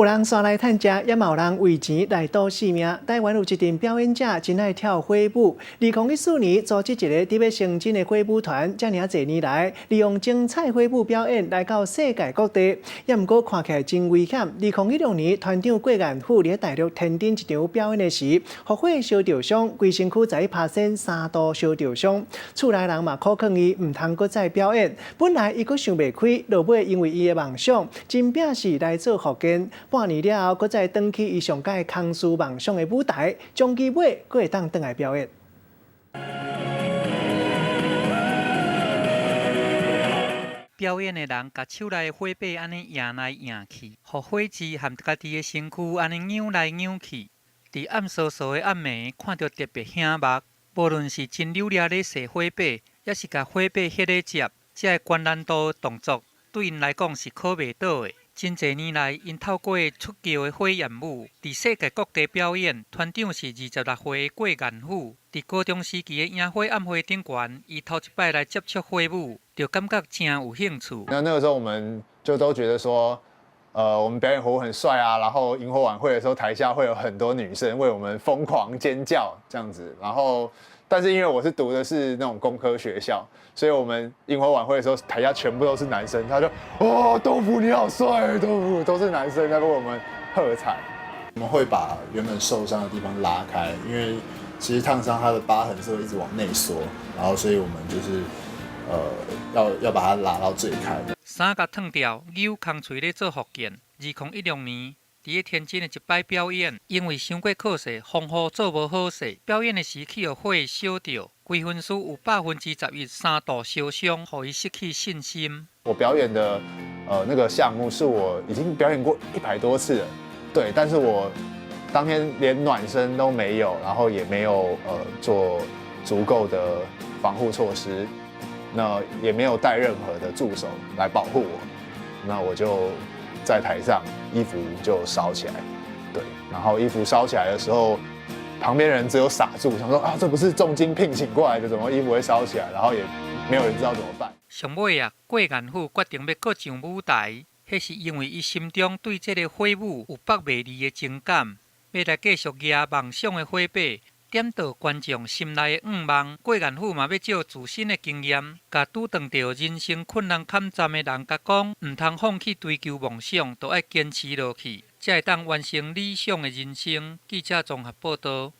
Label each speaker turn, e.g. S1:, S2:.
S1: 有人刷来趁食，也有人为钱来赌性命。台湾有一群表演者真爱跳火舞。2014年组织一个特别成真的火舞团，这么多年来，利用精彩火舞表演来到世界各地。也毋过看起来真危险。2016年，团长郭彦甫伫大陆天津一场表演的时，火烧着伤，规身躯在爬山3度烧着伤。厝内人嘛苦劝伊毋通搁再表演。本来伊搁想袂开，落尾因为伊的梦想，真拼死来做福建。半年了后，搁再登去伊上届康师梦想的舞台，终期尾搁会当登来表演。
S2: 表演的人甲手内的火把安尼扬来扬去，互火枝含家己的身躯安尼扭来扭去。伫暗飕飕的暗暝，看着特别醒目。无论是真流利咧射火把，也是甲火把迄个接，这高难度的动作对因来讲是考袂倒的。真侪年来，因透过出桥的火焰舞，伫世界各地表演。团长是26岁的郭彦甫，伫高中时期的萤火暗会顶悬，伊头一摆来接触火舞，就感觉真有兴趣。
S3: 那个时候我们就都觉得说，我们表演火舞很帅啊，然后萤火晚会的时候，台下会有很多女生为我们疯狂尖叫这样子，然后。但是因为我是读的是那种工科学校，所以我们萤火晚会的时候，台下全部都是男生，他就豆腐你好帅，豆腐都是男生在为我们喝彩。
S4: 我们会把原本受伤的地方拉开，因为其实烫伤它的疤痕是会一直往内缩，然后所以我们就是要把它拉到最开。
S2: 衫甲脱掉，扭空锤咧做复健。2016年。伫天津的一摆表演，因为伤过考试，风雨做无好势，表演的时去互火烧着，规分数有11%，3度烧伤，互伊失去信心。
S3: 我表演的那个项目是我已经表演过100多次了，对，但是我当天连暖身都没有，然后也没有做足够的防护措施，那也没有带任何的助手来保护我，那我就。在台上，衣服就烧起来，对，然后衣服烧起来的时候，旁边人只有傻住，想说啊，这不是重金聘请过来的，怎么衣服会烧起来？然后也没有人知道怎么办。
S2: 上尾啊，郭彦甫决定要搁上舞台，迄是因为伊心中对这个火舞有百袂离的情感，要来继续举梦想的火把。点到观众心内的愿望，郭彦甫嘛要借自身的经验，甲拄撞到人生困难坎站的人，甲讲，唔通放弃追求梦想，都要坚持落去，才会当完成理想的人生。记者综合报道。